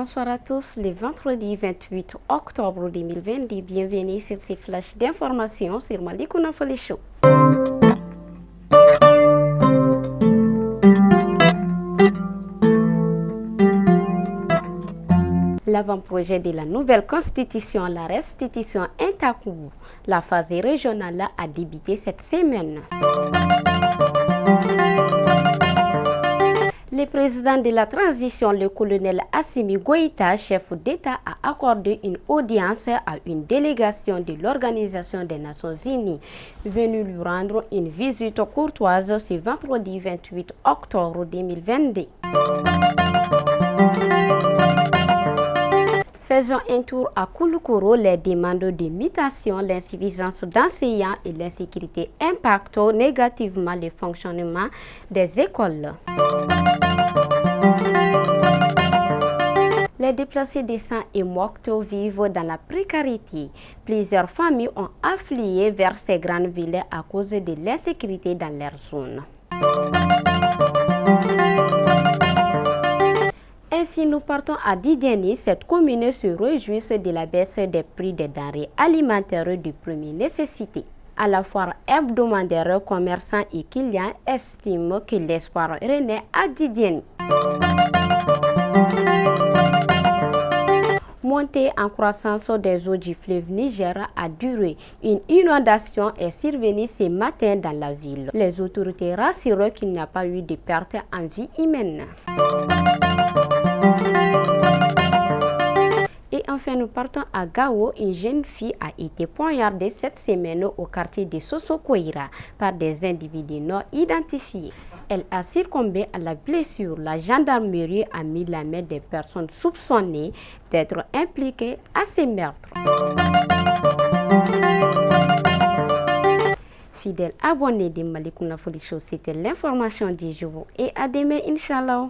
bonsoir à tous. Le vendredi 28 octobre 2020, bienvenue sur ces flashs d'informations sur Malikouna Foli Show. L'avant-projet de la nouvelle constitution, la restitution Intakoubou, la phase régionale a débuté cette semaine. Le président de la transition, le colonel Assimi Goïta, chef d'État, a accordé une audience à une délégation de l'Organisation des Nations Unies venue lui rendre une visite courtoise ce vendredi 28 octobre 2022. Faisons un tour à Kouloukoro. Les demandes de mutation, l'insuffisance d'enseignants et l'insécurité impactent négativement le fonctionnement des écoles. Les déplacés de San et Mokto vivent dans la précarité. Plusieurs familles ont afflué vers ces grandes villes à cause de l'insécurité dans leur zone. Ainsi, nous partons à Didiani. Cette commune se réjouit de la baisse des prix des denrées alimentaires de première nécessité. À la foire hebdomadaire, commerçants et clients estiment que l'espoir renaît à Didiani. Montée en croissance des eaux du fleuve Niger a duré. Une inondation est survenue ce matin dans la ville. Les autorités rassurent qu'il n'y a pas eu de perte en vie humaine. Et enfin, nous partons à Gao. Une jeune fille a été poignardée cette semaine au quartier de Sosokoira par des individus non identifiés. Elle a succombé à la blessure. La gendarmerie a mis la main des personnes soupçonnées d'être impliquées à ces meurtres. Fidèles abonnés de Malikouna Foli Show, c'était l'information du jour et à demain, Inch'Allah.